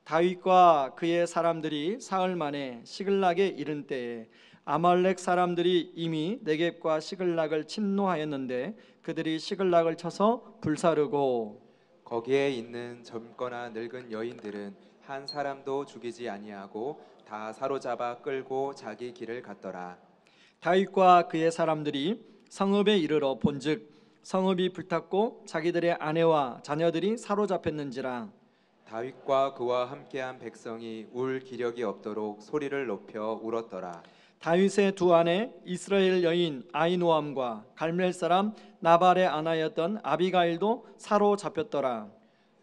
다윗과 그의 사람들이 사흘 만에 시글락에 이른 때에 아말렉 사람들이 이미 네겝과 시글락을 침노하였는데 그들이 시글락을 쳐서 불사르고 거기에 있는 젊거나 늙은 여인들은 한 사람도 죽이지 아니하고 다 사로잡아 끌고 자기 길을 갔더라. 다윗과 그의 사람들이 성읍에 이르러 본즉 성읍이 불탔고 자기들의 아내와 자녀들이 사로잡혔는지라. 다윗과 그와 함께한 백성이 울 기력이 없도록 소리를 높여 울었더라. 다윗의 두 아내 이스라엘 여인 아히노암과 갈멜 사람 나발의 아나였던 아비가일도 사로잡혔더라.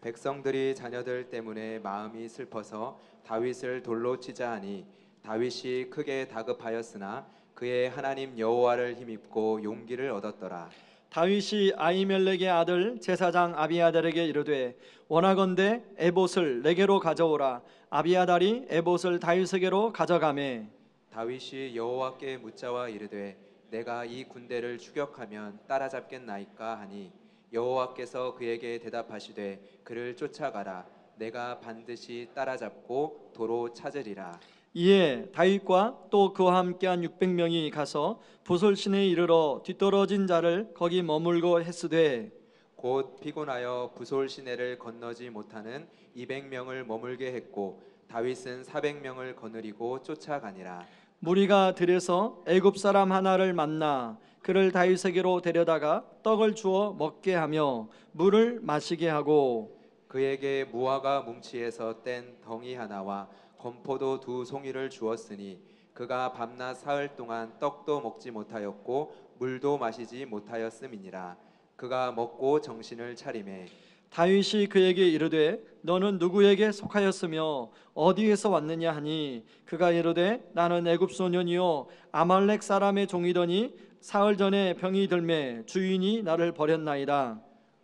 백성들이 자녀들 때문에 마음이 슬퍼서 다윗을 돌로 치자 하니 다윗이 크게 다급하였으나 그의 하나님 여호와를 힘입고 용기를 얻었더라. 다윗이 아히멜렉의 아들 제사장 아비아달에게 이르되 원하건대 에봇을 내게로 가져오라. 아비아달이 에봇을 다윗에게로 가져가매 다윗이 여호와께 묻자와 이르되 내가 이 군대를 추격하면 따라잡겠나이까 하니 여호와께서 그에게 대답하시되 그를 쫓아가라. 내가 반드시 따라잡고 도로 찾으리라. 이에 다윗과 또 그와 함께한 600명이 가서 보솔 시내에 이르러 뒤떨어진 자를 거기 머물고 했으되 곧 피곤하여 부솔 시내를 건너지 못하는 200명을 머물게 했고 다윗은 400명을 거느리고 쫓아가니라. 무리가 들에서 애굽 사람 하나를 만나 그를 다윗에게로 데려다가 떡을 주어 먹게 하며 물을 마시게 하고 그에게 무화과 뭉치에서 뗀 덩이 하나와 건포도 2송이를 주었으니 그가 밤낮 사흘 동안 떡도 먹지 못하였고 물도 마시지 못하였음이니라. 그가 먹고 정신을 차리매 다윗이 그에게 이르되 너는 누구에게 속하였으며 어디에서 왔느냐 하니 그가 이르되 나는 애굽 소년이요 아말렉 사람의 종이더니 사흘 전에 병이 들매 주인이 나를 버렸나이다.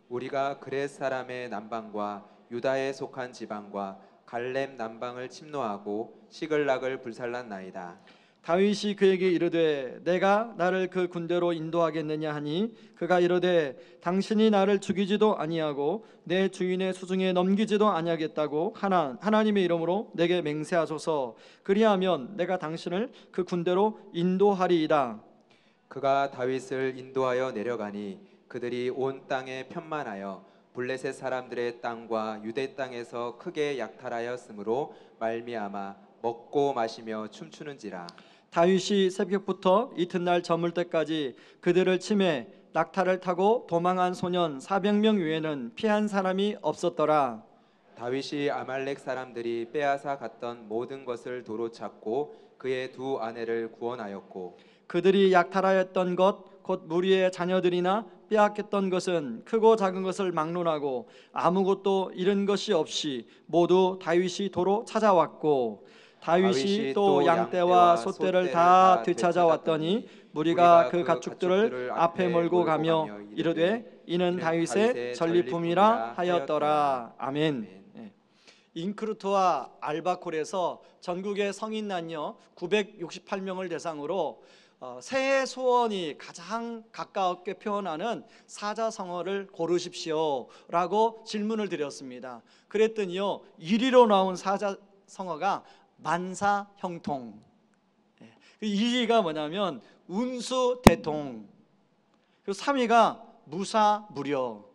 우리가 그렛 사람의 남방과 유다에 속한 지방과 갈렙 남방을 침노하고 시글락을 불살랐나이다. 다윗이 그에게 이르되 내가 나를 그 군대로 인도하겠느냐 하니 그가 이르되 당신이 나를 죽이지도 아니하고 내 주인의 수중에 넘기지도 아니하겠다고 하나님의 이름으로 내게 맹세하소서. 그리하면 내가 당신을 그 군대로 인도하리이다. 그가 다윗을 인도하여 내려가니 그들이 온 땅에 편만하여 블레셋 사람들의 땅과 유대 땅에서 크게 약탈하였으므로 말미암아 먹고 마시며 춤추는지라. 다윗이 새벽부터 이튿날 저물 때까지 그들을 치매 낙타를 타고 도망한 소년 400명 외에는 피한 사람이 없었더라. 다윗이 아말렉 사람들이 빼앗아 갔던 모든 것을 도로 찾고 그의 두 아내를 구원하였고 그들이 약탈하였던 것 곧 무리의 자녀들이나 빼앗겼던 것은 크고 작은 것을 막론하고 아무것도 잃은 것이 없이 모두 다윗이 도로 찾아왔고 다윗이 또 양떼와 솥대를 다 되찾아왔더니 무리가 그 가축들을 앞에 몰고 가며 이르되 이는 다윗의 전리품이라 하였더라. 아멘. 잉크루트와 알바콜에서 전국의 성인 남녀 968명을 대상으로 새해 소원이 가장 가깝게 표현하는 사자성어를 고르십시오 라고 질문을 드렸습니다. 그랬더니요 1위로 나온 사자성어가 만사형통. 2위가 뭐냐면 운수대통, 그리고 3위가 무사무려.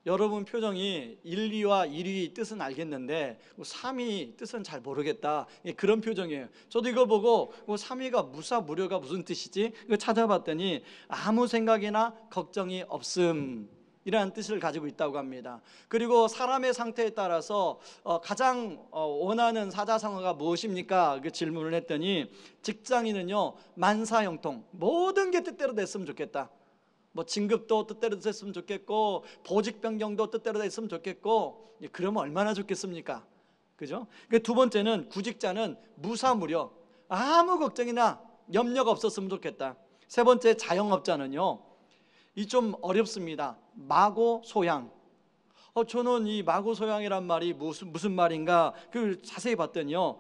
여러분 표정이 1, 2와 1위 뜻은 알겠는데 3위 뜻은 잘 모르겠다, 그런 표정이에요. 저도 이거 보고 3위가 무사무료가 무슨 뜻이지? 이거 찾아봤더니 아무 생각이나 걱정이 없음 이라는 뜻을 가지고 있다고 합니다. 그리고 사람의 상태에 따라서 가장 원하는 사자성어가 무엇입니까? 그 질문을 했더니 직장인은요 만사형통, 모든 게 뜻대로 됐으면 좋겠다. 뭐 진급도 뜻대로 됐으면 좋겠고 보직 변경도 뜻대로 됐으면 좋겠고, 그러면 얼마나 좋겠습니까? 그죠? 두 번째는 구직자는 무사무려, 아무 걱정이나 염려가 없었으면 좋겠다. 세 번째 자영업자는요 이 좀 어렵습니다. 마고소양. 저는 이 마고소양이란 말이 무슨 말인가 그 자세히 봤더니요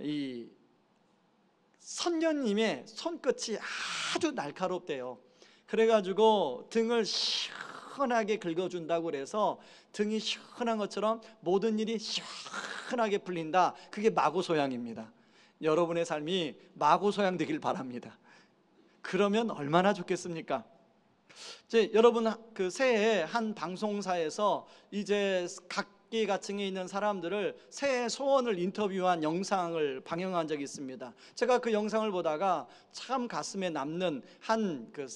이 선녀님의 손끝이 아주 날카롭대요. 그래가지고 등을 시원하게 긁어준다고 그래서 등이 시원한 것처럼 모든 일이 시원하게 풀린다. 그게 마구소양입니다. 여러분의 삶이 마구소양 되길 바랍니다. 그러면 얼마나 좋겠습니까? 이제 여러분 그 새해 한 방송사에서 이제 각계각층에 있는 사람들을 새해 소원을 인터뷰한 영상을 방영한 적이 있습니다. 제가 그 영상을 보다가 참 가슴에 남는 한 그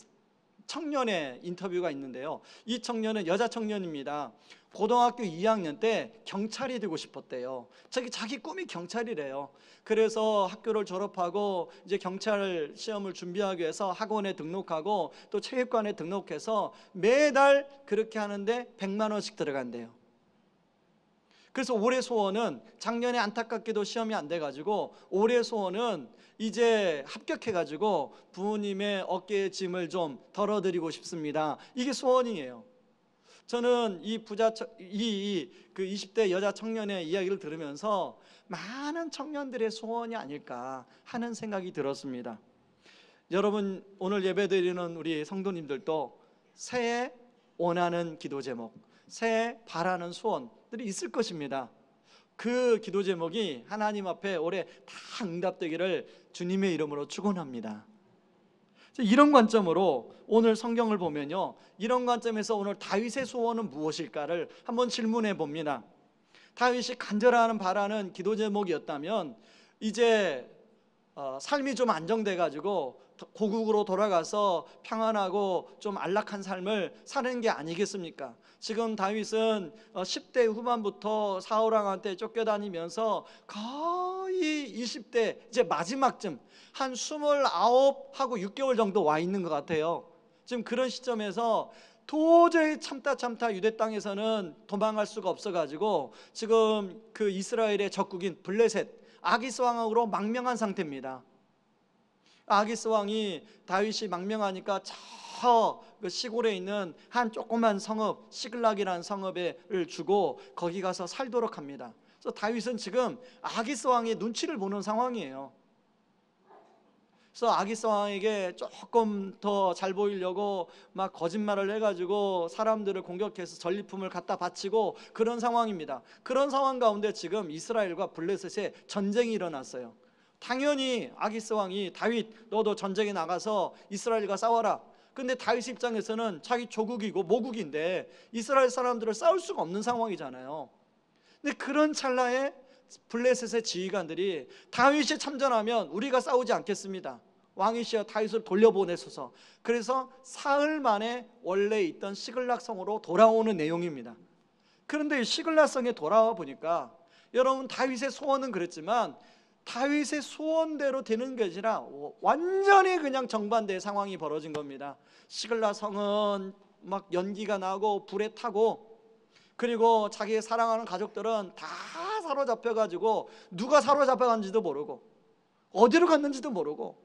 청년의 인터뷰가 있는데요. 이 청년은 여자 청년입니다. 고등학교 2학년 때 경찰이 되고 싶었대요. 자기 꿈이 경찰이래요. 그래서 학교를 졸업하고 이제 경찰 시험을 준비하기 위해서 학원에 등록하고 또 체육관에 등록해서 매달 그렇게 하는데 100만 원씩 들어간대요. 그래서 올해 소원은, 작년에 안타깝게도 시험이 안 돼가지고 올해 소원은 이제 합격해가지고 부모님의 어깨의 짐을 좀 덜어드리고 싶습니다. 이게 소원이에요. 저는 이 20대 여자 청년의 이야기를 들으면서 많은 청년들의 소원이 아닐까 하는 생각이 들었습니다. 여러분, 오늘 예배드리는 우리 성도님들도 새해 원하는 기도 제목, 새해 바라는 소원들이 있을 것입니다. 그 기도 제목이 하나님 앞에 올해 다 응답되기를 주님의 이름으로 축원합니다. 이런 관점으로 오늘 성경을 보면요, 이런 관점에서 오늘 다윗의 소원은 무엇일까를 한번 질문해 봅니다. 다윗이 간절한 바라는 기도 제목이었다면 이제 삶이 좀 안정돼 가지고 고국으로 돌아가서 평안하고 좀 안락한 삶을 사는 게 아니겠습니까? 지금 다윗은 10대 후반부터 사울 왕한테 쫓겨다니면서 거의 20대 이제 마지막쯤 한 29하고 6개월 정도 와 있는 것 같아요. 지금 그런 시점에서 도저히 참다 유대 땅에서는 도망갈 수가 없어가지고 지금 그 이스라엘의 적국인 블레셋 아기스 왕으로 망명한 상태입니다. 아기스 왕이 다윗이 망명하니까 저 시골에 있는 한 조그만 성읍 시글락이라는 성읍을 주고 거기 가서 살도록 합니다. 그래서 다윗은 지금 아기스 왕의 눈치를 보는 상황이에요. 그래서 아기스 왕에게 조금 더 잘 보이려고 막 거짓말을 해가지고 사람들을 공격해서 전리품을 갖다 바치고 그런 상황입니다. 그런 상황 가운데 지금 이스라엘과 블레셋의 전쟁이 일어났어요. 당연히 아기스 왕이 다윗 너도 전쟁에 나가서 이스라엘과 싸워라. 근데 다윗 입장에서는 자기 조국이고 모국인데 이스라엘 사람들을 싸울 수가 없는 상황이잖아요. 근데 그런 찰나에 블레셋의 지휘관들이 다윗이 참전하면 우리가 싸우지 않겠습니다. 왕이시여 다윗을 돌려보내소서. 그래서 사흘 만에 원래 있던 시글락 성으로 돌아오는 내용입니다. 그런데 이 시글락 성에 돌아와 보니까 여러분 다윗의 소원은 그랬지만 다윗의 소원대로 되는 게 아니라 완전히 그냥 정반대의 상황이 벌어진 겁니다. 시글락 성은 막 연기가 나고 불에 타고 그리고 자기 사랑하는 가족들은 다 사로잡혀가지고 누가 사로잡혀간지도 모르고 어디로 갔는지도 모르고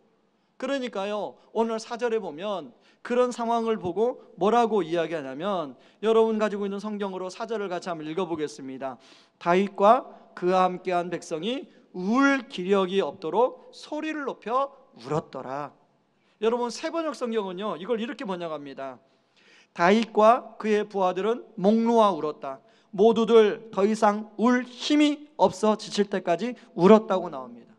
그러니까요 오늘 4절에 보면 그런 상황을 보고 뭐라고 이야기하냐면 여러분 가지고 있는 성경으로 4절을 같이 한번 읽어보겠습니다. 다윗과 그와 함께한 백성이 울 기력이 없도록 소리를 높여 울었더라. 여러분 세번역 성경은요 이걸 이렇게 번역합니다. 다윗과 그의 부하들은 목 놓아 울었다. 모두들 더 이상 울 힘이 없어 지칠 때까지 울었다고 나옵니다.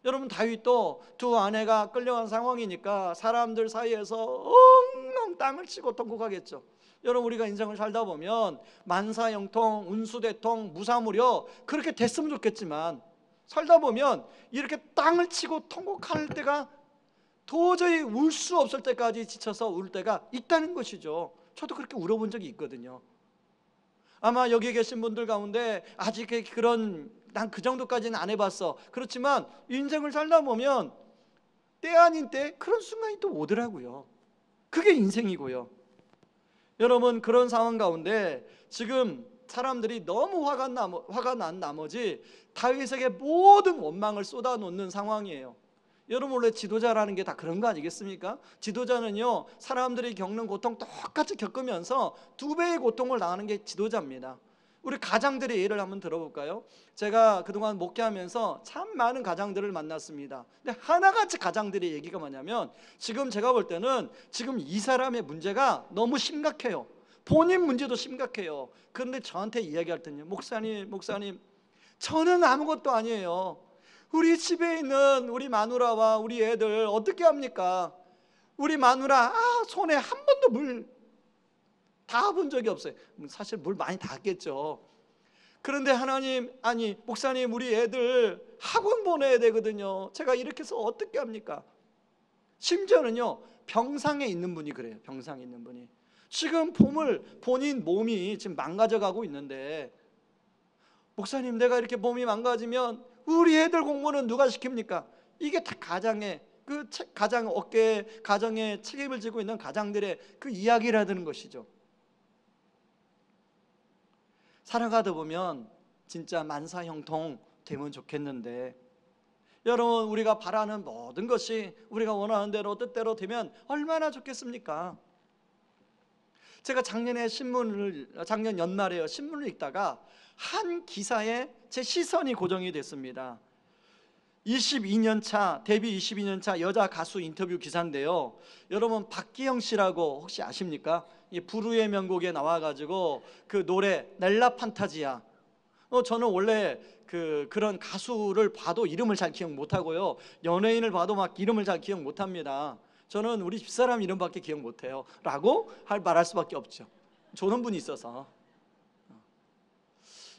여러분 다윗도 두 아내가 끌려간 상황이니까 사람들 사이에서 엉엉 땅을 치고 통곡하겠죠. 여러분 우리가 인생을 살다 보면 만사형통 운수대통 무사무려 그렇게 됐으면 좋겠지만 살다 보면 이렇게 땅을 치고 통곡할 때가 도저히 울 수 없을 때까지 지쳐서 울 때가 있다는 것이죠. 저도 그렇게 울어본 적이 있거든요. 아마 여기 계신 분들 가운데 아직 그런 난 그 정도까지는 안 해봤어. 그렇지만 인생을 살다 보면 때 아닌 때 그런 순간이 또 오더라고요. 그게 인생이고요. 여러분 그런 상황 가운데 지금 사람들이 너무 화가 난 나머지 다윗에게 모든 원망을 쏟아놓는 상황이에요. 여러분 원래 지도자라는 게 다 그런 거 아니겠습니까? 지도자는요 사람들이 겪는 고통 똑같이 겪으면서 2배의 고통을 당하는 게 지도자입니다. 우리 가장들의 예를 한번 들어볼까요? 제가 그동안 목회하면서 참 많은 가장들을 만났습니다. 근데 하나같이 가장들의 얘기가 뭐냐면 지금 제가 볼 때는 지금 이 사람의 문제가 너무 심각해요. 본인 문제도 심각해요. 그런데 저한테 이야기할 때는 목사님 저는 아무것도 아니에요. 우리 집에 있는 우리 마누라와 우리 애들 어떻게 합니까? 우리 마누라 손에 한 번도 물 닿아본 적이 없어요. 사실 물 많이 닿았겠죠. 그런데 하나님, 아니 목사님, 우리 애들 학원 보내야 되거든요. 제가 이렇게 해서 어떻게 합니까? 심지어는요, 병상에 있는 분이 그래요. 병상에 있는 분이 지금 본인 몸이 지금 망가져가고 있는데, 목사님 내가 이렇게 몸이 망가지면 우리 애들 공부는 누가 시킵니까? 이게 다 가장의 가장 어깨에 가정에 책임을 지고 있는 가장들의 그 이야기라는 것이죠. 살아가다 보면 진짜 만사형통 되면 좋겠는데, 여러분 우리가 바라는 모든 것이 우리가 원하는 대로 뜻대로 되면 얼마나 좋겠습니까? 제가 작년 연말에요, 신문을 읽다가 한 기사에 제 시선이 고정이 됐습니다. 22년 차, 데뷔 22년 차 여자 가수 인터뷰 기사인데요. 여러분 박기영 씨라고 혹시 아십니까? 이 부르의 명곡에 나와가지고 그 노래 넬라 판타지아. 저는 원래 그런 가수를 봐도 이름을 잘 기억 못하고요, 연예인을 봐도 막 이름을 잘 기억 못합니다. 저는 우리 집사람 이름밖에 기억 못해요 라고 말할 수밖에 없죠. 좋은 분이 있어서.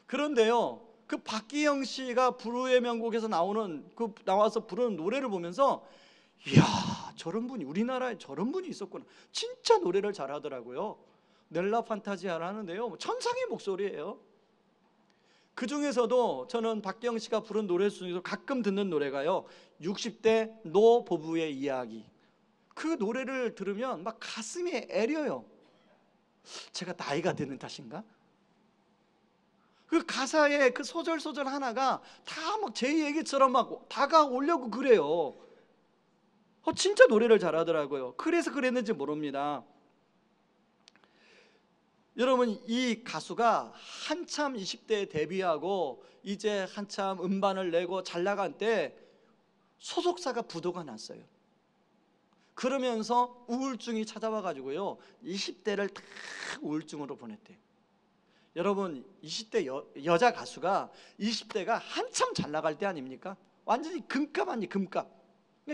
그런데요, 그 박기영 씨가 부르의 명곡에서 나와서 부르는 노래를 보면서, 이야, 저런 분이, 우리나라에 저런 분이 있었구나. 진짜 노래를 잘하더라고요. 넬라 판타지아를 하는데요, 천상의 목소리예요. 그 중에서도 저는 박기영 씨가 부른 노래 중에서 가끔 듣는 노래가요, 60대 노 부부의 이야기. 그 노래를 들으면 막 가슴이 애려요. 제가 나이가 드는 탓인가? 그 가사의 그 소절 하나가 다 막 제 얘기처럼 막 다가오려고 그래요. 진짜 노래를 잘하더라고요. 그래서 그랬는지 모릅니다. 여러분, 이 가수가 한참 20대에 데뷔하고 이제 한참 음반을 내고 잘 나간 때 소속사가 부도가 났어요. 그러면서 우울증이 찾아와가지고요, 20대를 다 우울증으로 보냈대요. 여러분, 20대 여자 가수가 20대가 한참 잘 나갈 때 아닙니까? 완전히 금값 아니 금값.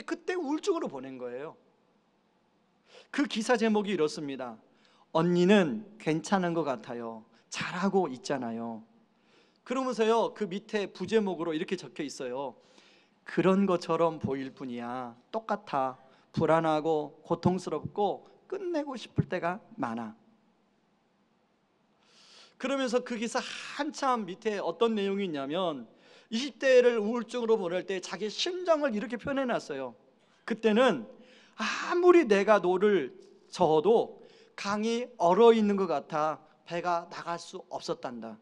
그때 우울증으로 보낸 거예요. 그 기사 제목이 이렇습니다. 언니는 괜찮은 것 같아요. 잘하고 있잖아요. 그러면서요, 그 밑에 부제목으로 이렇게 적혀 있어요. 그런 것처럼 보일 뿐이야. 똑같아. 불안하고 고통스럽고 끝내고 싶을 때가 많아. 그러면서 그 기사 한참 밑에 어떤 내용이 있냐면, 20대를 우울증으로 보낼 때 자기 심정을 이렇게 표현해 놨어요. 그때는 아무리 내가 노를 저어도 강이 얼어 있는 것 같아 배가 나갈 수 없었단다.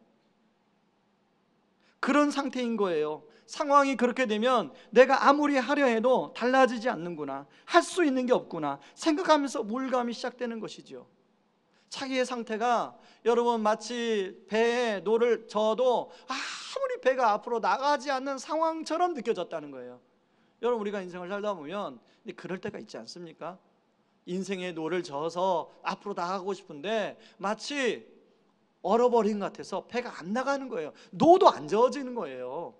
그런 상태인 거예요. 상황이 그렇게 되면 내가 아무리 하려 해도 달라지지 않는구나, 할 수 있는 게 없구나 생각하면서 우울감이 시작되는 것이죠. 자기의 상태가 여러분 마치 배에 노를 저어도 아무리 배가 앞으로 나가지 않는 상황처럼 느껴졌다는 거예요. 여러분, 우리가 인생을 살다 보면 그럴 때가 있지 않습니까? 인생의 노를 저어서 앞으로 나가고 싶은데 마치 얼어버린 것 같아서 배가 안 나가는 거예요. 노도 안 저어지는 거예요.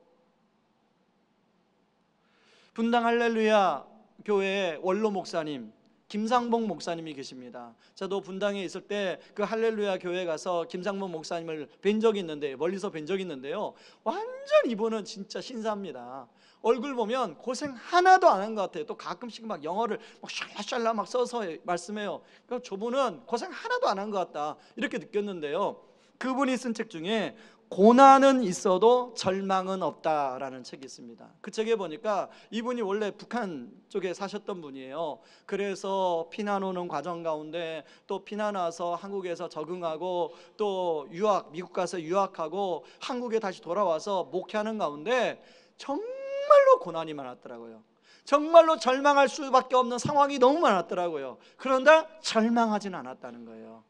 분당 할렐루야 교회의 원로 목사님 김상봉 목사님이 계십니다. 저도 분당에 있을 때 그 할렐루야 교회 가서 김상봉 목사님을 뵌 적이 있는데, 멀리서 뵌 적이 있는데요, 완전 이분은 진짜 신사입니다. 얼굴 보면 고생 하나도 안 한 것 같아요. 또 가끔씩 막 영어를 막 샬라샬라 막 써서 말씀해요. 그러니까 저분은 고생 하나도 안 한 것 같다 이렇게 느꼈는데요, 그분이 쓴 책 중에 고난은 있어도 절망은 없다라는 책이 있습니다. 그 책에 보니까 이분이 원래 북한 쪽에 사셨던 분이에요. 그래서 피난 오는 과정 가운데 또 피난 와서 한국에서 적응하고 또 미국 가서 유학하고 한국에 다시 돌아와서 목회하는 가운데 정말로 고난이 많았더라고요. 정말로 절망할 수밖에 없는 상황이 너무 많았더라고요. 그런데 절망하지는 않았다는 거예요.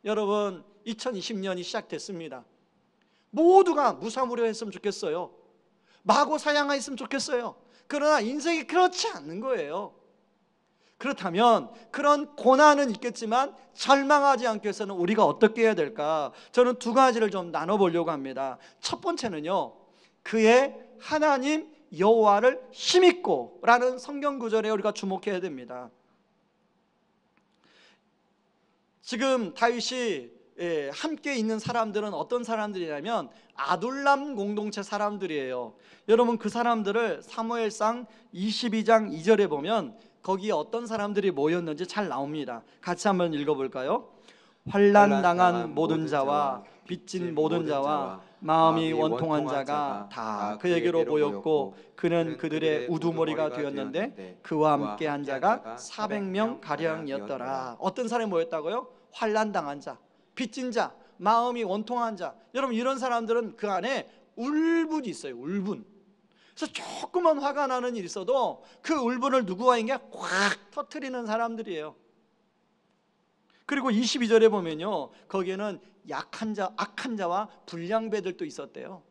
여러분, 2020년이 시작됐습니다. 모두가 무사무료했으면 좋겠어요. 마고사양했으면 좋겠어요. 그러나 인생이 그렇지 않는 거예요. 그렇다면 그런 고난은 있겠지만 절망하지 않기 위해서는 우리가 어떻게 해야 될까? 저는 두 가지를 좀 나눠보려고 합니다. 첫 번째는요, 그의 하나님 여호와를 힘입고 라는 성경 구절에 우리가 주목해야 됩니다. 지금 다윗이 함께 있는 사람들은 어떤 사람들이냐면 아둘람 공동체 사람들이에요. 여러분, 그 사람들을 사무엘상 22장 2절에 보면 거기에 어떤 사람들이 모였는지 잘 나옵니다. 같이 한번 읽어볼까요? 환난당한 모든 자와 빚진 모든 자와 마음이 원통한 자가 다 그에게로 모였고 그는 그들의 우두머리가 되었는데 그와 함께 한 자가 400명 가량이었더라. 어떤 사람이 모였다고요? 환난당한 자, 빚진 자, 마음이 원통한 자. 여러분, 이런 사람들은 그 안에 울분이 있어요. 울분. 그래서 조그만 화가 나는 일이 있어도 그 울분을 누구와에게 확 터뜨리는 사람들이에요. 그리고 22절에 보면요, 거기에는 약한 자, 악한 자와 불량배들도 있었대요.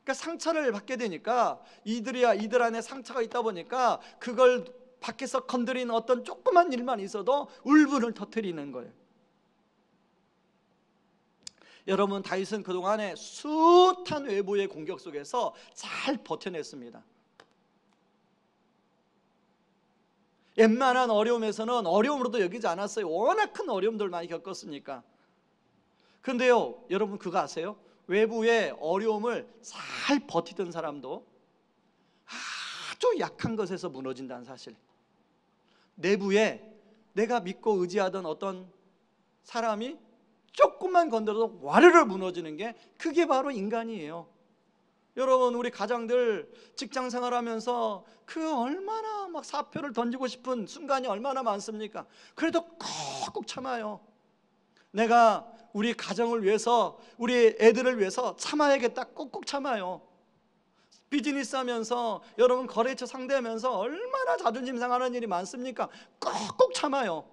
그러니까 상처를 받게 되니까 이들 안에 상처가 있다 보니까 그걸 밖에서 건드리는 어떤 조그만 일만 있어도 울분을 터뜨리는 거예요. 여러분, 다윗은 그동안에 숱한 외부의 공격 속에서 잘 버텨냈습니다. 웬만한 어려움에서는 어려움으로도 여기지 않았어요. 워낙 큰 어려움들 많이 겪었으니까. 그런데요, 여러분 그거 아세요? 외부의 어려움을 잘 버티던 사람도 아주 약한 것에서 무너진다는 사실. 내부에 내가 믿고 의지하던 어떤 사람이 조금만 건드려도 와르르 무너지는 게, 그게 바로 인간이에요. 여러분, 우리 가장들 직장 생활하면서 그 얼마나 막 사표를 던지고 싶은 순간이 얼마나 많습니까? 그래도 꾹꾹 참아요. 내가 우리 가정을 위해서, 우리 애들을 위해서 참아야겠다, 꾹꾹 참아요. 비즈니스 하면서, 여러분 거래처 상대하면서 얼마나 자존심 상하는 일이 많습니까? 꾹꾹 참아요.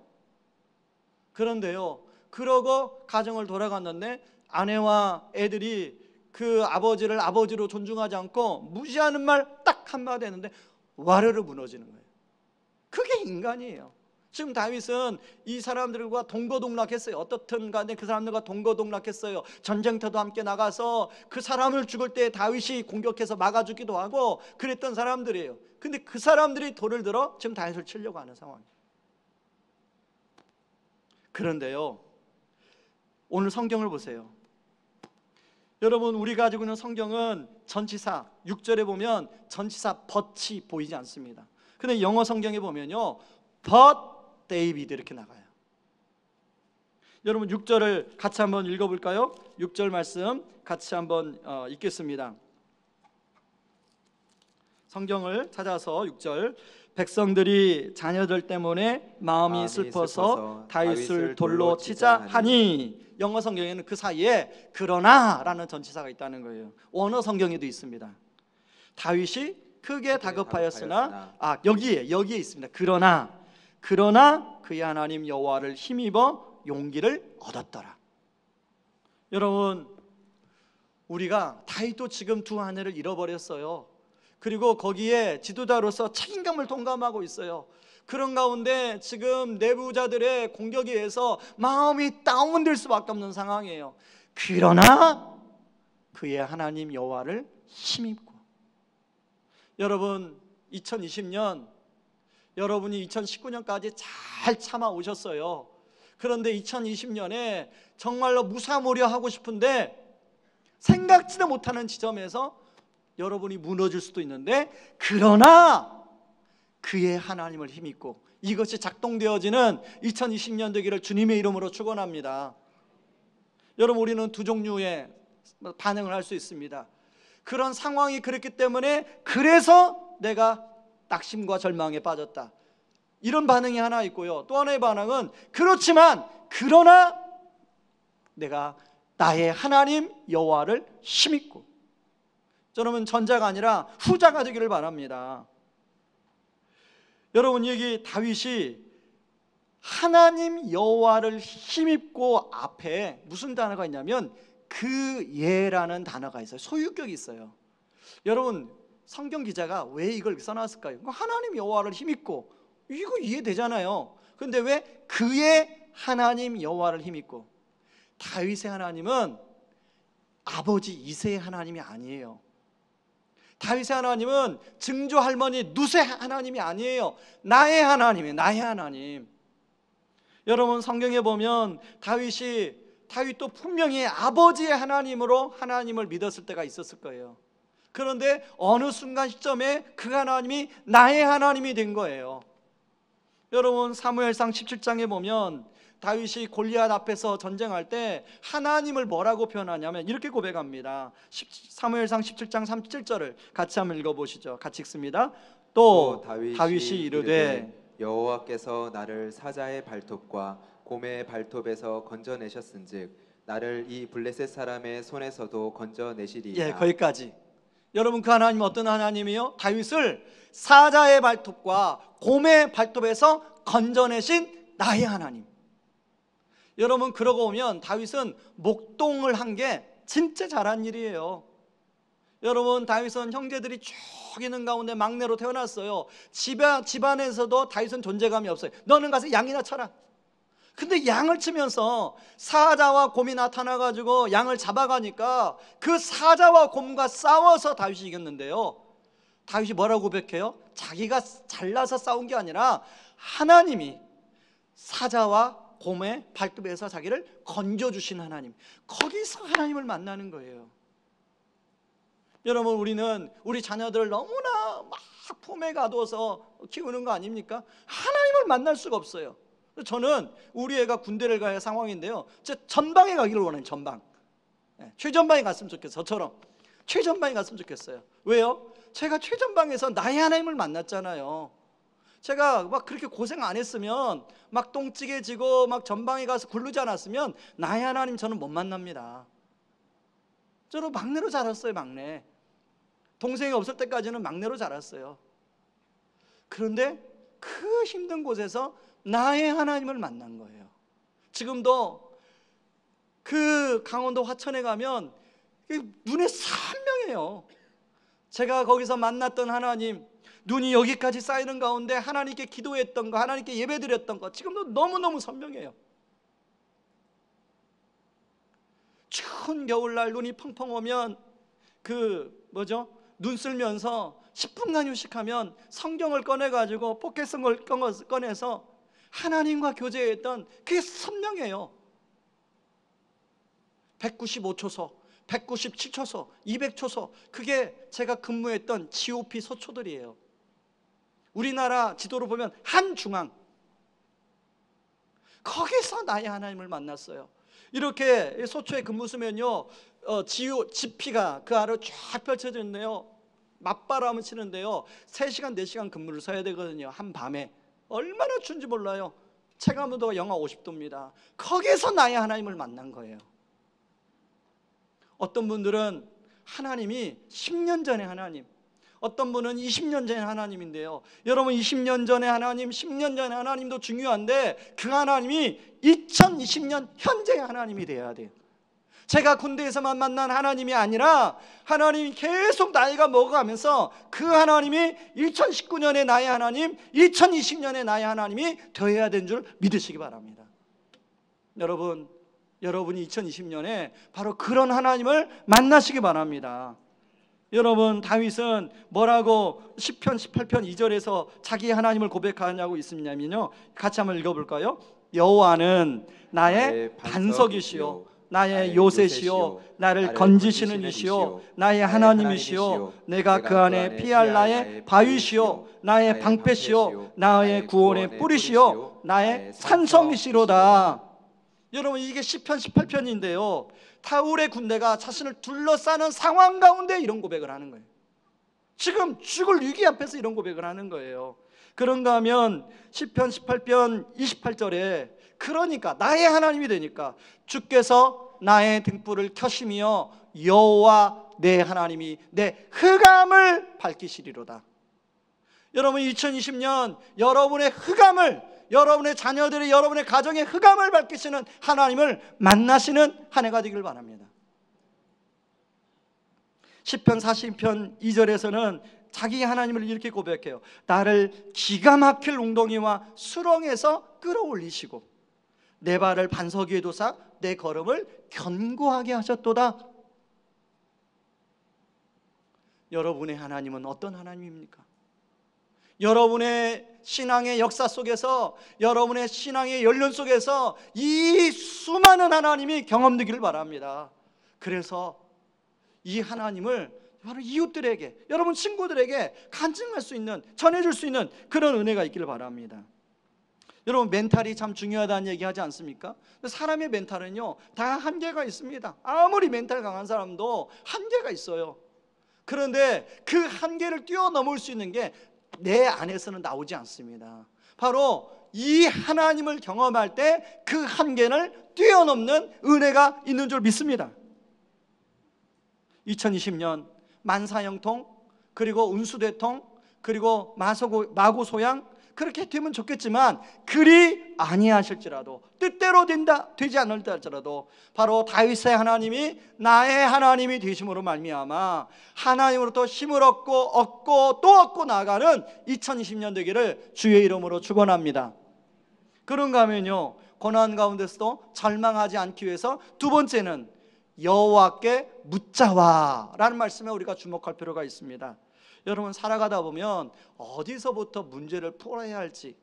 그런데요, 그러고 가정을 돌아갔는데 아내와 애들이 그 아버지를 아버지로 존중하지 않고 무시하는 말 딱 한마디 했는데 와르르 무너지는 거예요. 그게 인간이에요. 지금 다윗은 이 사람들과 동거동락했어요. 어떻든 간에 그 사람들과 동거동락했어요. 전쟁터도 함께 나가서 그 사람을 죽을 때 다윗이 공격해서 막아주기도 하고 그랬던 사람들이에요. 근데 그 사람들이 돌을 들어 지금 다윗을 치려고 하는 상황이에요. 그런데요, 오늘 성경을 보세요. 여러분, 우리가 가지고 있는 성경은 전치사 6절에 보면 전치사 but이 보이지 않습니다. 근데 영어 성경에 보면요, but David 이렇게 나가요. 여러분 6절을 같이 한번 읽어볼까요? 6절 말씀 같이 한번 읽겠습니다. 성경을 찾아서 6절. 백성들이 자녀들 때문에 마음이 슬퍼서 다윗을 돌로 치자 하니. 영어 성경에는 그 사이에 그러나 라는 전치사가 있다는 거예요. 원어 성경에도 있습니다. 다윗이 크게 다급하였으나, 여기에 있습니다. 그러나 그의 하나님 여호와를 힘입어 용기를 얻었더라. 여러분, 우리가 다윗도 지금 두 아내를 잃어버렸어요. 그리고 거기에 지도자로서 책임감을 동감하고 있어요. 그런 가운데 지금 내부자들의 공격에 의해서 마음이 다운될 수밖에 없는 상황이에요. 그러나 그의 하나님 여호와를 힘입고. 여러분, 2020년 여러분이 2019년까지 잘 참아 오셨어요. 그런데 2020년에 정말로 무사무려하고 싶은데 생각지도 못하는 지점에서 여러분이 무너질 수도 있는데, 그러나 그의 하나님을 힘입고, 이것이 작동되어지는 2020년 되기를 주님의 이름으로 축원합니다. 여러분, 우리는 두 종류의 반응을 할 수 있습니다. 그런 상황이 그랬기 때문에 그래서 내가 낙심과 절망에 빠졌다, 이런 반응이 하나 있고요. 또 하나의 반응은 그렇지만 그러나 내가 나의 하나님 여호와를 힘입고. 여러분, 전자가 아니라 후자가 되기를 바랍니다. 여러분, 여기 다윗이 하나님 여호와를 힘입고 앞에 무슨 단어가 있냐면 그예라는 단어가 있어요. 소유격이 있어요. 여러분, 성경 기자가 왜 이걸 써놨을까요? 하나님 여호와를 힘입고, 이거 이해되잖아요. 그런데 왜 그의 하나님 여호와를 힘입고? 다윗의 하나님은 아버지 이새의 하나님이 아니에요. 다윗의 하나님은 증조 할머니 룻의 하나님이 아니에요. 나의 하나님이에요. 나의 하나님. 여러분, 성경에 보면 다윗도 분명히 아버지의 하나님으로 하나님을 믿었을 때가 있었을 거예요. 그런데 어느 순간 시점에 그 하나님이 나의 하나님이 된 거예요. 여러분, 사무엘상 17장에 보면 다윗이 골리앗 앞에서 전쟁할 때 하나님을 뭐라고 표현하냐면 이렇게 고백합니다. 사무엘상 17장 37절을 같이 한번 읽어보시죠. 같이 읽습니다. 또 다윗이 이르되 여호와께서 나를 사자의 발톱과 곰의 발톱에서 건져내셨은즉 나를 이 블레셋 사람의 손에서도 건져내시리이다. 예, 거기까지. 여러분, 그 하나님은 어떤 하나님이요? 다윗을 사자의 발톱과 곰의 발톱에서 건져내신 나의 하나님. 여러분, 그러고 보면 다윗은 목동을 한 게 진짜 잘한 일이에요. 여러분, 다윗은 형제들이 쭉 있는 가운데 막내로 태어났어요. 집안에서도 다윗은 존재감이 없어요. 너는 가서 양이나 쳐라. 근데 양을 치면서 사자와 곰이 나타나가지고 양을 잡아가니까 그 사자와 곰과 싸워서 다윗이 이겼는데요, 다윗이 뭐라고 고백해요? 자기가 잘나서 싸운 게 아니라 하나님이 사자와 곰의 발톱에서 자기를 건져주신 하나님, 거기서 하나님을 만나는 거예요. 여러분, 우리는 우리 자녀들을 너무나 막 품에 가둬서 키우는 거 아닙니까? 하나님을 만날 수가 없어요. 저는 우리 애가 군대를 가야 할 상황인데요, 제 전방에 가기를 원해요. 전방, 최전방에 갔으면 좋겠어요. 저처럼 최전방에 갔으면 좋겠어요. 왜요? 제가 최전방에서 나의 하나님을 만났잖아요. 제가 막 그렇게 고생 안 했으면, 막 똥찌개지고 막 전방에 가서 굴르지 않았으면 나의 하나님 저는 못 만납니다. 저는 막내로 자랐어요. 막내. 동생이 없을 때까지는 막내로 자랐어요. 그런데 그 힘든 곳에서 나의 하나님을 만난 거예요. 지금도 그 강원도 화천에 가면 눈에 선명해요. 제가 거기서 만났던 하나님, 눈이 여기까지 쌓이는 가운데 하나님께 기도했던 거, 하나님께 예배드렸던 거 지금도 너무너무 선명해요. 추운 겨울날 눈이 펑펑 오면 눈 쓸면서 10분간 휴식하면 성경을 꺼내가지고 포켓성을 꺼내서 하나님과 교제했던, 그게 선명해요. 195초소, 197초소, 200초소, 그게 제가 근무했던 GOP 소초들이에요. 우리나라 지도로 보면 한중앙, 거기서 나의 하나님을 만났어요. 이렇게 소초에 근무 쓰면요, 지피가 그 아래로 쫙 펼쳐져 있는데요, 맞바람을 치는데요, 3시간 4시간 근무를 서야 되거든요. 한밤에. 얼마나 추운지 몰라요. 체감온도가 영하 50도입니다. 거기서 나의 하나님을 만난 거예요. 어떤 분들은 하나님이 10년 전의 하나님, 어떤 분은 20년 전의 하나님인데요, 여러분, 20년 전의 하나님, 10년 전의 하나님도 중요한데 그 하나님이 2020년 현재의 하나님이 돼야 돼요. 제가 군대에서만 만난 하나님이 아니라 하나님이 계속 나이가 먹어가면서 그 하나님이 2019년의 나의 하나님, 2020년의 나의 하나님이 되어야 되는 줄 믿으시기 바랍니다. 여러분이 2020년에 바로 그런 하나님을 만나시기 바랍니다. 여러분, 다윗은 뭐라고 시편 18편 2절에서 자기 하나님을 고백하냐고 있으냐면요, 같이 한번 읽어볼까요? 여호와는 나의 반석이시요 나의 요새시요 나를 건지시는 이시요 나의 하나님이시요 내가 그 안에 피할 나의 바위시요 나의 방패시요 나의 구원의 뿌리시요 나의 산성이시로다. 여러분, 이게 시편 18편인데요, 사울의 군대가 자신을 둘러싸는 상황 가운데 이런 고백을 하는 거예요. 지금 죽을 위기 앞에서 이런 고백을 하는 거예요. 그런가 하면 시편 18편 28절에 그러니까 나의 하나님이 되니까 주께서 나의 등불을 켜시며 여호와 내 하나님이 내 흑암을 밝히시리로다. 여러분, 2020년 여러분의 흑암을, 여러분의 자녀들이, 여러분의 가정의 흑암을 밝히시는 하나님을 만나시는 한 해가 되길 바랍니다. 시편 40편 2절에서는 자기 하나님을 이렇게 고백해요. 나를 기가 막힐 웅덩이와 수렁에서 끌어올리시고 내 발을 반석 위에 두사 내 걸음을 견고하게 하셨도다. 여러분의 하나님은 어떤 하나님입니까? 여러분의 신앙의 역사 속에서, 여러분의 신앙의 연륜 속에서 이 수많은 하나님이 경험되기를 바랍니다. 그래서 이 하나님을 여러분 이웃들에게, 여러분 친구들에게 간증할 수 있는, 전해줄 수 있는 그런 은혜가 있기를 바랍니다. 여러분 멘탈이 참 중요하다는 얘기 하지 않습니까? 사람의 멘탈은요 다 한계가 있습니다. 아무리 멘탈 강한 사람도 한계가 있어요. 그런데 그 한계를 뛰어넘을 수 있는 게 내 안에서는 나오지 않습니다. 바로 이 하나님을 경험할 때 그 한계를 뛰어넘는 은혜가 있는 줄 믿습니다. 2020년 만사형통, 그리고 운수대통, 그리고 마구소양, 그렇게 되면 좋겠지만 그리 아니하실지라도, 뜻대로 되지 않을 때라도 바로 다윗의 하나님이 나의 하나님이 되심으로 말미암아 하나님으로부터 힘을 얻고 또 얻고 나아가는 2020년 되기를 주의 이름으로 축원합니다. 그런가 하면요, 고난 가운데서도 절망하지 않기 위해서 두 번째는 여호와께 묻자와 라는 말씀에 우리가 주목할 필요가 있습니다. 여러분 살아가다 보면 어디서부터 문제를 풀어야 할지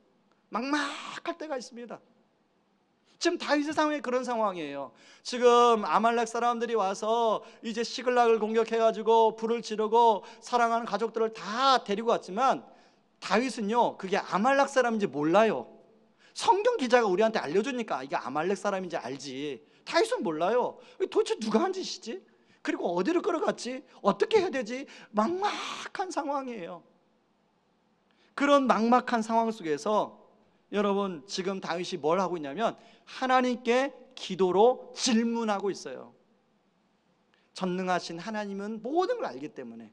막막할 때가 있습니다. 지금 다윗의 상황이 그런 상황이에요. 지금 아말렉 사람들이 와서 이제 시글락을 공격해가지고 불을 지르고 사랑하는 가족들을 다 데리고 왔지만 다윗은요 그게 아말렉 사람인지 몰라요. 성경 기자가 우리한테 알려주니까 이게 아말렉 사람인지 알지, 다윗은 몰라요. 도대체 누가 한 짓이지? 그리고 어디로 끌어갔지? 어떻게 해야 되지? 막막한 상황이에요. 그런 막막한 상황 속에서 여러분 지금 다윗이 뭘 하고 있냐면 하나님께 기도로 질문하고 있어요. 전능하신 하나님은 모든 걸 알기 때문에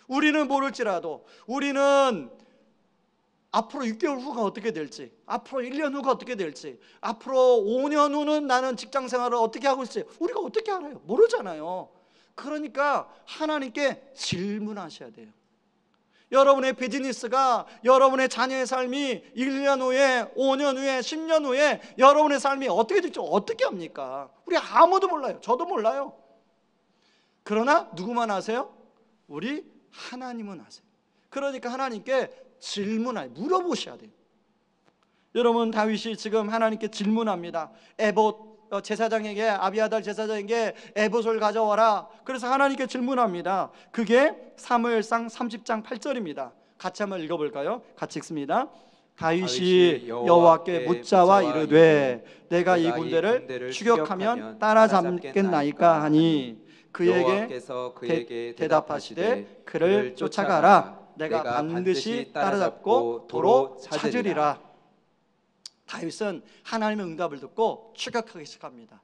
우리는 모를지라도, 우리는 앞으로 6개월 후가 어떻게 될지, 앞으로 1년 후가 어떻게 될지, 앞으로 5년 후는 나는 직장 생활을 어떻게 하고 있을지 우리가 어떻게 알아요? 모르잖아요. 그러니까 하나님께 질문하셔야 돼요. 여러분의 비즈니스가, 여러분의 자녀의 삶이 1년 후에, 5년 후에, 10년 후에 여러분의 삶이 어떻게 될지 어떻게 합니까? 우리 아무도 몰라요. 저도 몰라요. 그러나 누구만 아세요? 우리 하나님은 아세요. 그러니까 하나님께 물어보셔야 돼요. 여러분 다윗이 지금 하나님께 질문합니다. 에봇 제사장에게, 아비아달 제사장에게 에봇을 가져와라. 그래서 하나님께 질문합니다. 그게 사무엘상 30장 8절입니다. 같이 한번 읽어볼까요? 같이 읽습니다. 다윗이 여호와께 묻자와 이르되 내가 이 군대를 추격하면 따라잡겠나이까 하니 그에게 대답하시되 그를 쫓아가라. 내가 반드시 따라잡고 도로 찾으리라. 다윗은 하나님의 응답을 듣고 추격하기 시작합니다.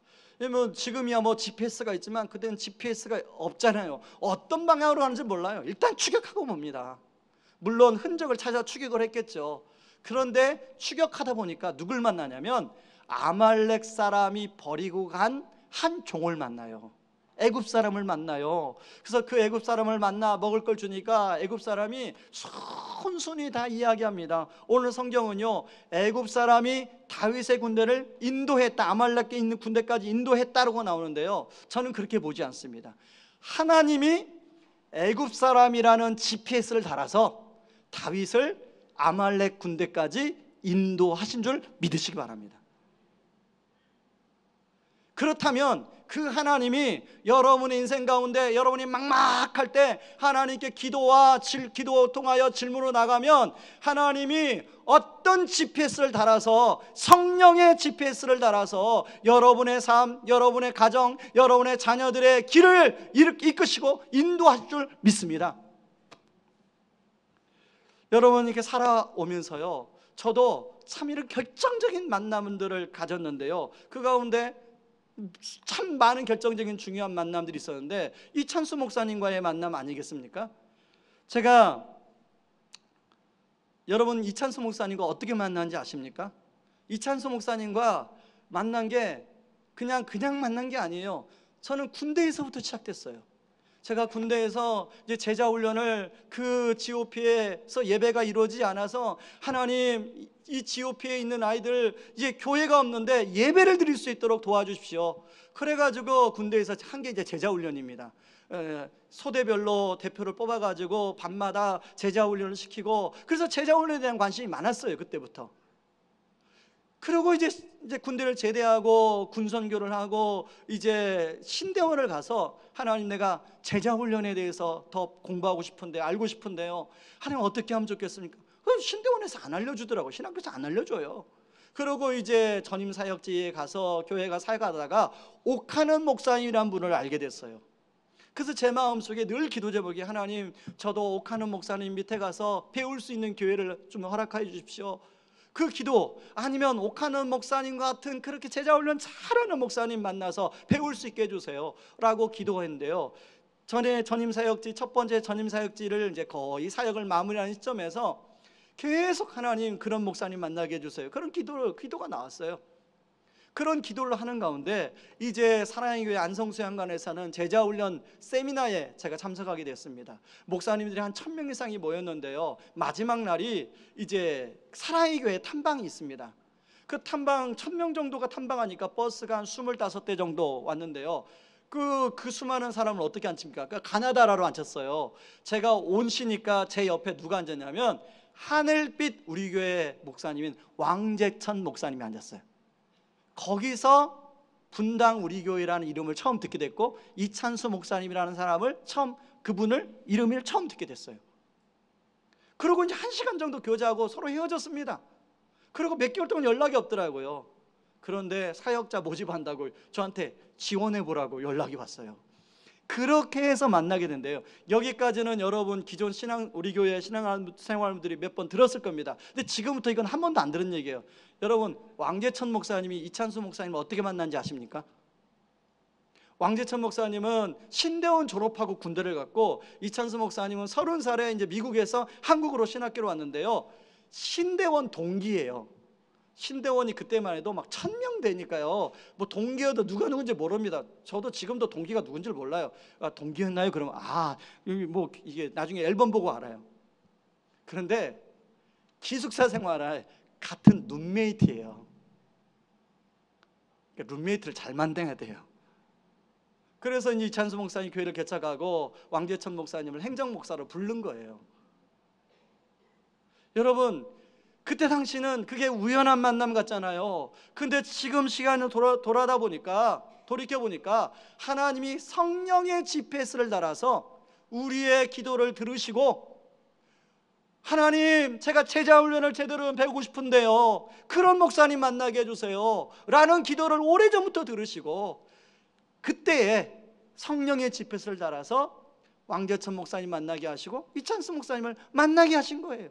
지금이야 GPS가 있지만 그때는 GPS가 없잖아요. 어떤 방향으로 가는지 몰라요. 일단 추격하고 봅니다. 물론 흔적을 찾아 추격을 했겠죠. 그런데 추격하다 보니까 누굴 만나냐면 아말렉 사람이 버리고 간 한 종을 만나요. 애굽 사람을 만나요. 그래서 그 애굽 사람을 만나 먹을 걸 주니까 애굽 사람이 순순히 다 이야기합니다. 오늘 성경은요 애굽 사람이 다윗의 군대를 인도했다, 아말렉에 있는 군대까지 인도했다라고 나오는데요, 저는 그렇게 보지 않습니다. 하나님이 애굽 사람이라는 GPS를 달아서 다윗을 아말렉 군대까지 인도하신 줄 믿으시기 바랍니다. 그렇다면 그 하나님이 여러분의 인생 가운데 여러분이 막막할 때 하나님께 기도 통하여 질문으로 나가면 하나님이 어떤 GPS를 달아서, 성령의 GPS를 달아서 여러분의 삶, 여러분의 가정, 여러분의 자녀들의 길을 이끄시고 인도하실 줄 믿습니다. 여러분 이렇게 살아오면서요 저도 참 이런 결정적인 만남들을 가졌는데요, 그 가운데 참 많은 결정적인 중요한 만남들이 있었는데 이찬수 목사님과의 만남 아니겠습니까? 제가 여러분 이찬수 목사님과 어떻게 만난지 아십니까? 이찬수 목사님과 만난 게 그냥 만난 게 아니에요. 저는 군대에서부터 시작됐어요. 제가 군대에서 이제 제자 훈련을 그 GOP에서 예배가 이루어지지 않아서 하나님 이 GOP에 있는 아이들 이제 교회가 없는데 예배를 드릴 수 있도록 도와주십시오. 그래가지고 군대에서 한 게 이제 제자 훈련입니다. 소대별로 대표를 뽑아가지고 밤마다 제자 훈련을 시키고, 그래서 제자 훈련에 대한 관심이 많았어요, 그때부터. 그리고 이제 군대를 제대하고 군선교를 하고 이제 신대원을 가서 하나님, 내가 제자 훈련에 대해서 더 공부하고 싶은데, 알고 싶은데요, 하나님 어떻게 하면 좋겠습니까? 신대원에서 안 알려주더라고. 신학교에서 안 알려줘요. 그리고 이제 전임 사역지에 가서 교회가 사역하다가 옥하는 목사님이란 분을 알게 됐어요. 그래서 제 마음속에 늘 기도 제목이, 하나님 저도 옥하는 목사님 밑에 가서 배울 수 있는 교회를 좀 허락하여 주십시오. 그 기도, 아니면 옥하는 목사님 같은 그렇게 제자훈련 잘하는 목사님 만나서 배울 수 있게 해주세요 라고 기도했는데요, 전에 전임사역지, 첫 번째 전임사역지를 이제 거의 사역을 마무리하는 시점에서 계속 하나님 그런 목사님 만나게 해주세요, 그런 기도가 나왔어요. 그런 기도를 하는 가운데 이제 사랑의 교회 안성수양관에서 하는 제자훈련 세미나에 제가 참석하게 됐습니다. 목사님들이 한 1000명 이상이 모였는데요, 마지막 날이 이제 사랑의 교회 탐방이 있습니다. 그 탐방 1000명 정도가 탐방하니까 버스가 한 25대 정도 왔는데요, 그 수많은 사람을 어떻게 앉힙니까? 그러니까 가나다라로 앉혔어요. 제가 온시니까 제 옆에 누가 앉았냐면 하늘빛 우리 교회 목사님인 왕재천 목사님이 앉았어요. 거기서 분당 우리 교회라는 이름을 처음 듣게 됐고, 이찬수 목사님이라는 사람을 그분을 이름을 처음 듣게 됐어요. 그리고 이제 1시간 정도 교제하고 서로 헤어졌습니다. 그리고 몇 개월 동안 연락이 없더라고요. 그런데 사역자 모집한다고 저한테 지원해 보라고 연락이 왔어요. 그렇게 해서 만나게 된대요. 여기까지는 여러분 기존 우리 교회 신앙생활분들이 몇 번 들었을 겁니다. 근데 지금부터 이건 한 번도 안 들은 얘기예요. 여러분, 왕재천 목사님이 이찬수 목사님을 어떻게 만난지 아십니까? 왕재천 목사님은 신대원 졸업하고 군대를 갔고, 이찬수 목사님은 30살에 이제 미국에서 한국으로 신학교로 왔는데요, 신대원 동기예요. 신대원이 그때만 해도 막 1000명 되니까요, 뭐 동기여도 누가 누군지 모릅니다. 저도 지금도 동기가 누군지를 몰라요. 동기였나요? 그러면 뭐 이게 나중에 앨범 보고 알아요. 그런데 기숙사 생활에 같은 룸메이트예요. 그러니까 룸메이트를 잘 만나야 돼요. 그래서 이제 이찬수 목사님 교회를 개척하고 왕재천 목사님을 행정목사로 부른 거예요. 여러분, 그때 당시는 그게 우연한 만남 같잖아요. 근데 지금 시간을 돌이켜보니까 하나님이 성령의 GPS를 달아서 우리의 기도를 들으시고, 하나님 제가 제자훈련을 제대로 배우고 싶은데요, 그런 목사님 만나게 해주세요 라는 기도를 오래전부터 들으시고, 그때에 성령의 GPS를 달아서 왕재천 목사님 만나게 하시고 이찬수 목사님을 만나게 하신 거예요.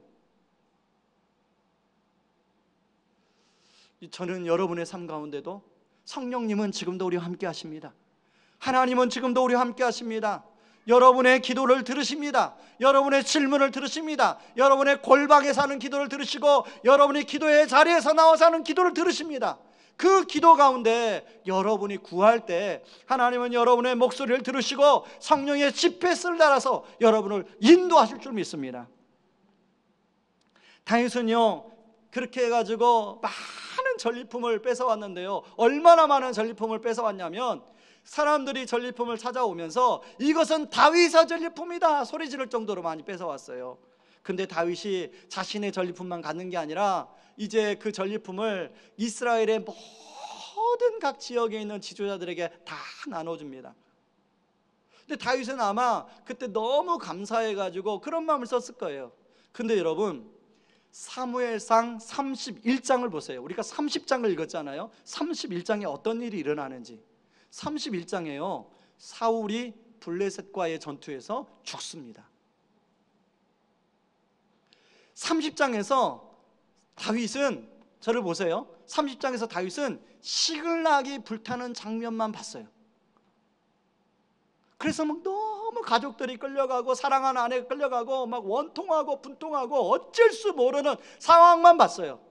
저는 여러분의 삶 가운데도 성령님은 지금도 우리와 함께 하십니다. 하나님은 지금도 우리와 함께 하십니다. 여러분의 기도를 들으십니다. 여러분의 질문을 들으십니다. 여러분의 골방에서 하는 기도를 들으시고, 여러분이 기도의 자리에서 나와서 하는 기도를 들으십니다. 그 기도 가운데 여러분이 구할 때 하나님은 여러분의 목소리를 들으시고 성령의 GPS를 달아서 여러분을 인도하실 줄 믿습니다. 다윗은요, 그렇게 해가지고 많은 전리품을 뺏어왔는데요, 얼마나 많은 전리품을 뺏어왔냐면, 사람들이 전리품을 찾아오면서 이것은 다윗의 전리품이다 소리 지를 정도로 많이 뺏어왔어요. 근데 다윗이 자신의 전리품만 갖는 게 아니라 이제 그 전리품을 이스라엘의 모든 각 지역에 있는 지도자들에게 다 나눠줍니다. 근데 다윗은 아마 그때 너무 감사해가지고 그런 마음을 썼을 거예요. 근데 여러분, 사무엘상 31장을 보세요. 우리가 30장을 읽었잖아요. 31장에 어떤 일이 일어나는지. 31장에요, 사울이 블레셋과의 전투에서 죽습니다. 30장에서 다윗은, 저를 보세요, 30장에서 다윗은 시글락이 불타는 장면만 봤어요. 그래서 막 너무 가족들이 끌려가고 사랑하는 아내가 끌려가고 막 원통하고 분통하고 어쩔 수 모르는 상황만 봤어요.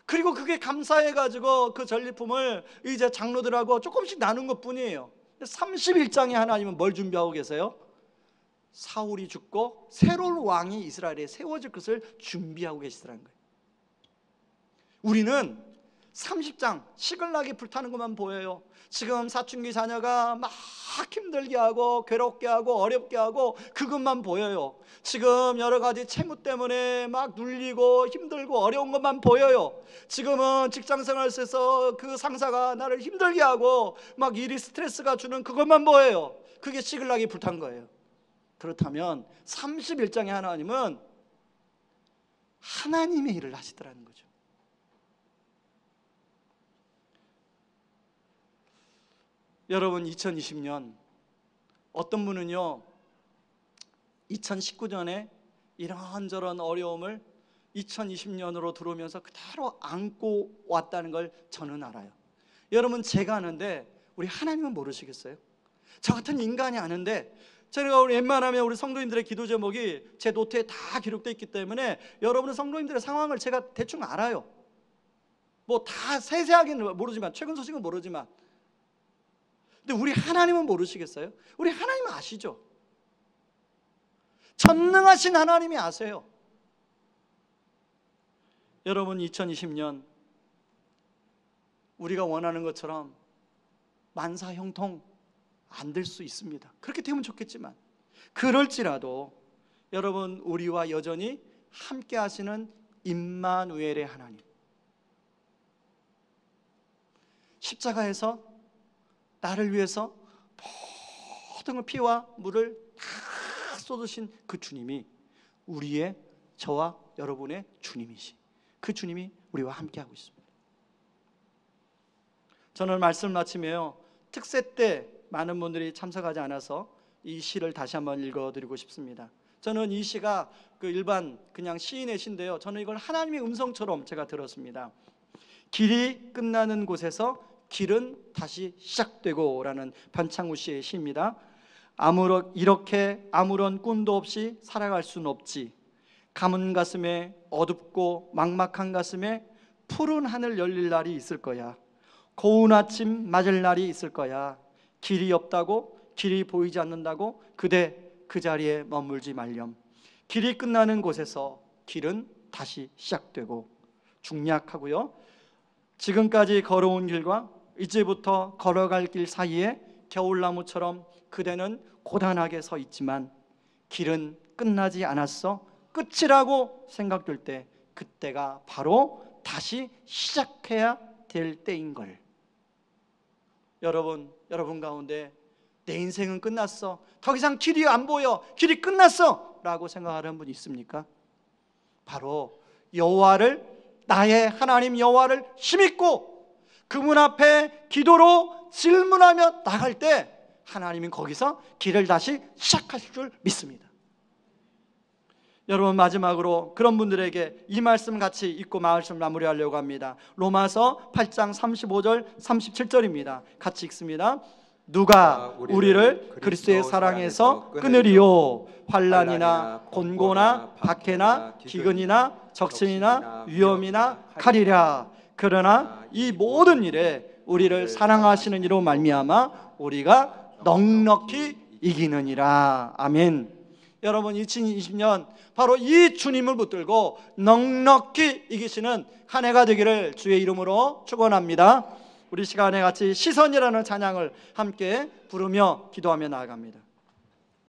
그리고 그게 감사해가지고 그 전리품을 이제 장로들하고 조금씩 나눈 것 뿐이에요. 31장에 하나님은 뭘 준비하고 계세요? 사울이 죽고 새로운 왕이 이스라엘에 세워질 것을 준비하고 계시더라는 거예요. 우리는 30장 시글락이 불타는 것만 보여요. 지금 사춘기 자녀가 막 힘들게 하고 괴롭게 하고 어렵게 하고 그것만 보여요. 지금 여러 가지 채무 때문에 막 눌리고 힘들고 어려운 것만 보여요. 지금은 직장생활에서 그 상사가 나를 힘들게 하고 막 일이 스트레스가 주는 그것만 보여요. 그게 시글락이 불탄 거예요. 그렇다면 31장의 하나님은 하나님의 일을 하시더라는 거죠. 여러분, 2020년 어떤 분은요 2019년에 이런저런 어려움을 2020년으로 들어오면서 그대로 안고 왔다는 걸 저는 알아요. 여러분, 제가 아는데 우리 하나님은 모르시겠어요? 저 같은 인간이 아는데, 제가 웬만하면 우리 성도님들의 기도 제목이 제 노트에 다 기록되어 있기 때문에 여러분은 성도님들의 상황을 제가 대충 알아요. 뭐 다 세세하게는 모르지만, 최근 소식은 모르지만. 근데 우리 하나님은 모르시겠어요? 우리 하나님은 아시죠? 전능하신 하나님이 아세요. 여러분, 2020년 우리가 원하는 것처럼 만사형통 안 될 수 있습니다. 그렇게 되면 좋겠지만, 그럴지라도 여러분, 우리와 여전히 함께 하시는 임마누엘의 하나님, 십자가에서 나를 위해서 모든 피와 물을 다 쏟으신 그 주님이 우리의, 저와 여러분의 주님이시, 그 주님이 우리와 함께하고 있습니다. 저는 말씀을 마치며 특세 때 많은 분들이 참석하지 않아서 이 시를 다시 한번 읽어드리고 싶습니다. 저는 이 시가 그 일반 그냥 시인의 시인데요, 저는 이걸 하나님의 음성처럼 제가 들었습니다. 길이 끝나는 곳에서 길은 다시 시작되고 라는 변창우 씨의 시입니다. 이렇게 아무런 꿈도 없이 살아갈 수는 없지. 가문 가슴에, 어둡고 막막한 가슴에 푸른 하늘 열릴 날이 있을 거야. 고운 아침 맞을 날이 있을 거야. 길이 없다고, 길이 보이지 않는다고 그대 그 자리에 머물지 말렴. 길이 끝나는 곳에서 길은 다시 시작되고, 중략하고요, 지금까지 걸어온 길과 이제부터 걸어갈 길 사이에 겨울나무처럼 그대는 고단하게 서 있지만 길은 끝나지 않았어. 끝이라고 생각될 때 그때가 바로 다시 시작해야 될 때인걸. 여러분 가운데 내 인생은 끝났어, 더 이상 길이 안 보여, 길이 끝났어 라고 생각하는 분 있습니까? 바로 여호와를, 나의 하나님 여호와를 힘입고 그분 앞에 기도로 질문하며 나갈 때 하나님은 거기서 길을 다시 시작하실 줄 믿습니다. 여러분, 마지막으로 그런 분들에게 이 말씀 같이 읽고 말씀 마무리하려고 합니다. 로마서 8장 35절 37절입니다. 같이 읽습니다. 누가 우리를 그리스도의 사랑에서 끊으리요? 환난이나 곤고나 박해나 기근이나 적신이나 위험이나 칼이랴. 그러나 이 모든 일에 우리를 사랑하시는 이로 말미암아 우리가 넉넉히 이기느니라. 아멘. 여러분, 2020년 바로 이 주님을 붙들고 넉넉히 이기시는 한 해가 되기를 주의 이름으로 축원합니다. 우리 시간에 같이 시선이라는 찬양을 함께 부르며 기도하며 나아갑니다.